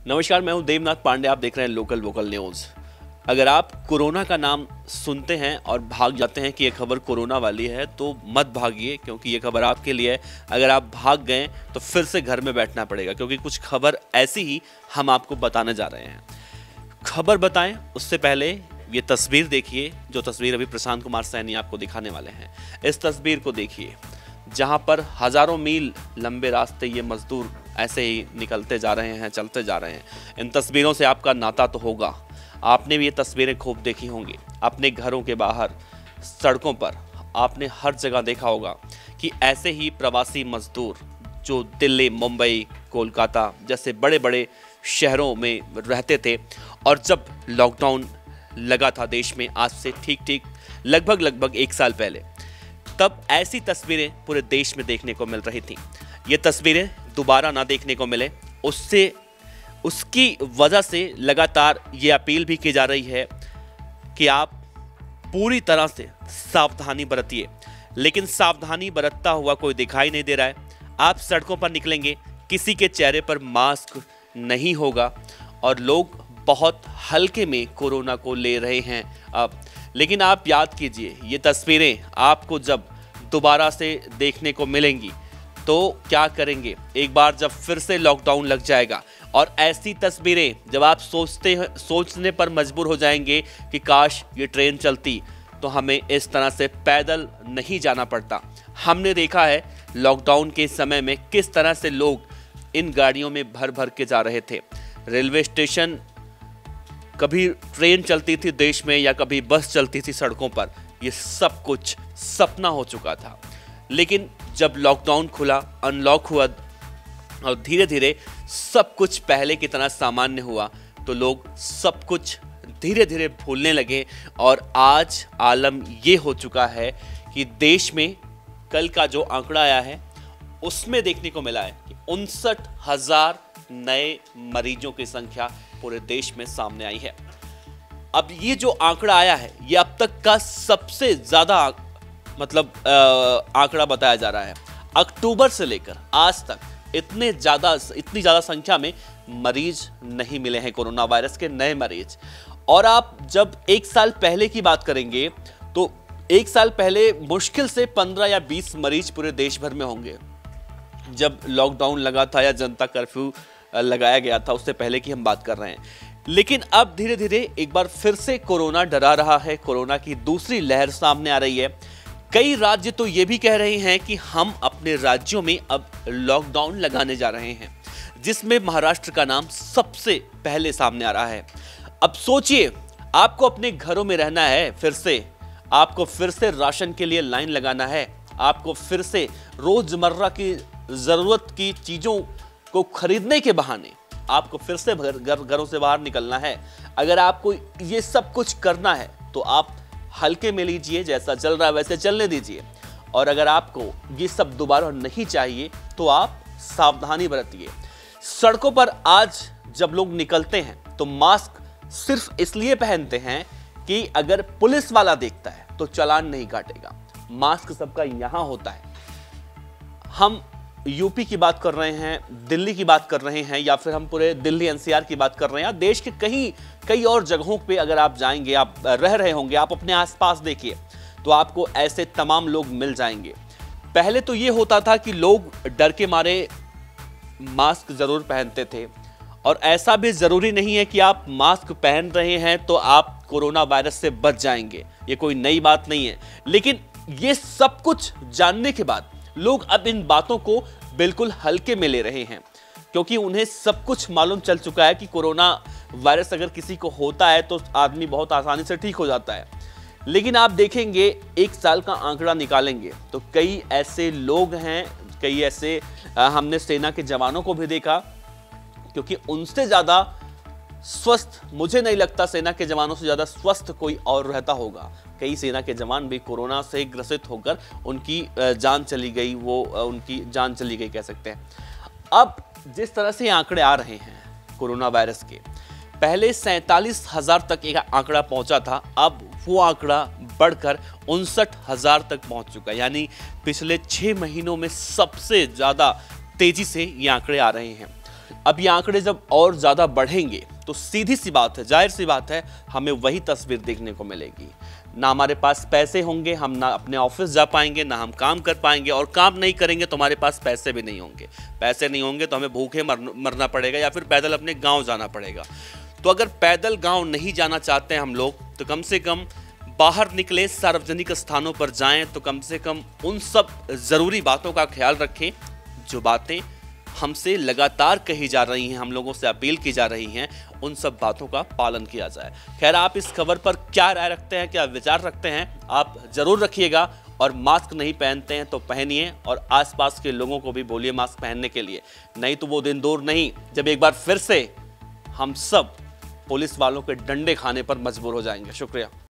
नमस्कार, मैं हूं देवनाथ पांडे। आप देख रहे हैं लोकल वोकल न्यूज़। अगर आप कोरोना का नाम सुनते हैं और भाग जाते हैं कि ये खबर कोरोना वाली है तो मत भागिए, क्योंकि ये खबर आपके लिए है। अगर आप भाग गए तो फिर से घर में बैठना पड़ेगा, क्योंकि कुछ खबर ऐसी ही हम आपको बताने जा रहे हैं। खबर बताएं उससे पहले ये तस्वीर देखिए, जो तस्वीर अभी प्रशांत कुमार सैनी आपको दिखाने वाले हैं। इस तस्वीर को देखिए, जहां पर हजारों मील लंबे रास्ते ये मजदूर ऐसे ही निकलते जा रहे हैं, चलते जा रहे हैं। इन तस्वीरों से आपका नाता तो होगा, आपने भी ये तस्वीरें खूब देखी होंगी। अपने घरों के बाहर, सड़कों पर आपने हर जगह देखा होगा कि ऐसे ही प्रवासी मजदूर जो दिल्ली, मुंबई, कोलकाता जैसे बड़े बड़े शहरों में रहते थे, और जब लॉकडाउन लगा था देश में आज से ठीक लगभग 1 साल पहले, तब ऐसी तस्वीरें पूरे देश में देखने को मिल रही थी। ये तस्वीरें दोबारा ना देखने को मिले, उसकी वजह से लगातार ये अपील भी की जा रही है कि आप पूरी तरह से सावधानी बरतिए। लेकिन सावधानी बरतता हुआ कोई दिखाई नहीं दे रहा है। आप सड़कों पर निकलेंगे, किसी के चेहरे पर मास्क नहीं होगा और लोग बहुत हल्के में कोरोना को ले रहे हैं अब। लेकिन आप याद कीजिए, ये तस्वीरें आपको जब दोबारा से देखने को मिलेंगी तो क्या करेंगे एक बार जब फिर से लॉकडाउन लग जाएगा। और ऐसी तस्वीरें जब आप सोचने पर मजबूर हो जाएंगे कि काश ये ट्रेन चलती तो हमें इस तरह से पैदल नहीं जाना पड़ता। हमने देखा है लॉकडाउन के समय में किस तरह से लोग इन गाड़ियों में भर भर के जा रहे थे। रेलवे स्टेशन, कभी ट्रेन चलती थी देश में या कभी बस चलती थी सड़कों पर, ये सब कुछ सपना हो चुका था। लेकिन जब लॉकडाउन खुला, अनलॉक हुआ और धीरे धीरे सब कुछ पहले की तरह सामान्य हुआ, तो लोग सब कुछ धीरे धीरे भूलने लगे। और आज आलम ये हो चुका है कि देश में कल का जो आंकड़ा आया है उसमें देखने को मिला है कि 59,000 नए मरीजों की संख्या पूरे देश में सामने आई है। अब ये जो आंकड़ा आया है ये अब तक का सबसे ज्यादा आंकड़ा बताया जा रहा है। अक्टूबर से लेकर आज तक इतनी ज्यादा संख्या में मरीज नहीं मिले हैं, कोरोना वायरस के नए मरीज। और आप जब 1 साल पहले की बात करेंगे तो 1 साल पहले मुश्किल से 15 या 20 मरीज पूरे देश भर में होंगे, जब लॉकडाउन लगा था या जनता कर्फ्यू लगाया गया था, उससे पहले की हम बात कर रहे हैं। लेकिन अब धीरे धीरे एक बार फिर से कोरोना डरा रहा है, कोरोना की दूसरी लहर सामने आ रही है। कई राज्य तो ये भी कह रहे हैं कि हम अपने राज्यों में अब लॉकडाउन लगाने जा रहे हैं, जिसमें महाराष्ट्र का नाम सबसे पहले सामने आ रहा है। अब सोचिए, आपको अपने घरों में रहना है, आपको फिर से राशन के लिए लाइन लगाना है, आपको फिर से रोजमर्रा की जरूरत की चीजों को खरीदने के बहाने आपको फिर से घरों से बाहर निकलना है। अगर आपको ये सब कुछ करना है तो आप हल्के में लीजिए, जैसा चल रहा है वैसे चलने दीजिए। और अगर आपको ये सब दोबारा नहीं चाहिए तो आप सावधानी बरतिए। सड़कों पर आज जब लोग निकलते हैं तो मास्क सिर्फ इसलिए पहनते हैं कि अगर पुलिस वाला देखता है तो चालान नहीं काटेगा। मास्क सबका यहां होता है। हम यूपी की बात कर रहे हैं, दिल्ली की बात कर रहे हैं, या फिर हम पूरे दिल्ली एनसीआर की बात कर रहे हैं, देश के कई और जगहों पे अगर आप जाएंगे, आप रह रहे होंगे, आप अपने आसपास देखिए तो आपको ऐसे तमाम लोग मिल जाएंगे। पहले तो ये होता था कि लोग डर के मारे मास्क जरूर पहनते थे, और ऐसा भी जरूरी नहीं है कि आप मास्क पहन रहे हैं तो आप कोरोना वायरस से बच जाएंगे, ये कोई नई बात नहीं है। लेकिन ये सब कुछ जानने के बाद लोग अब इन बातों को बिल्कुल हल्के में ले रहे हैं, क्योंकि उन्हें सब कुछ मालूम चल चुका है कि कोरोना वायरस अगर किसी को होता है तो आदमी बहुत आसानी से ठीक हो जाता है। लेकिन आप देखेंगे 1 साल का आंकड़ा निकालेंगे तो कई ऐसे लोग हैं, कई ऐसे हमने सेना के जवानों को भी देखा, क्योंकि उनसे ज्यादा स्वस्थ मुझे नहीं लगता, सेना के जवानों से ज्यादा स्वस्थ कोई और रहता होगा। कई सेना के जवान भी कोरोना से ग्रसित होकर उनकी जान चली गई कह सकते हैं। अब जिस तरह से आंकड़े आ रहे हैं कोरोना वायरस के, पहले 47,000 तक एक आंकड़ा पहुंचा था, अब वो आंकड़ा बढ़कर 59,000 तक पहुंच चुका है। यानी पिछले 6 महीनों में सबसे ज्यादा तेजी से ये आंकड़े आ रहे हैं। अब ये आंकड़े जब और ज़्यादा बढ़ेंगे तो सीधी सी बात है, जाहिर सी बात है, हमें वही तस्वीर देखने को मिलेगी। ना हमारे पास पैसे होंगे, हम ना अपने ऑफिस जा पाएंगे, ना हम काम कर पाएंगे, और काम नहीं करेंगे तो हमारे पास पैसे भी नहीं होंगे। पैसे नहीं होंगे तो हमें भूखे मरना पड़ेगा या फिर पैदल अपने गाँव जाना पड़ेगा। तो अगर पैदल गाँव नहीं जाना चाहते हैं हम लोग, तो कम से कम बाहर निकले, सार्वजनिक स्थानों पर जाएं, तो कम से कम उन सब ज़रूरी बातों का ख्याल रखें जो बातें हमसे लगातार कही जा रही हैं, हम लोगों से अपील की जा रही हैं, उन सब बातों का पालन किया जाए। खैर, आप इस खबर पर क्या राय रखते हैं, क्या विचार रखते हैं, आप जरूर रखिएगा। और मास्क नहीं पहनते हैं तो पहनिए, और आसपास के लोगों को भी बोलिए मास्क पहनने के लिए। नहीं तो वो दिन दूर नहीं जब एक बार फिर से हम सब पुलिस वालों के डंडे खाने पर मजबूर हो जाएंगे। शुक्रिया।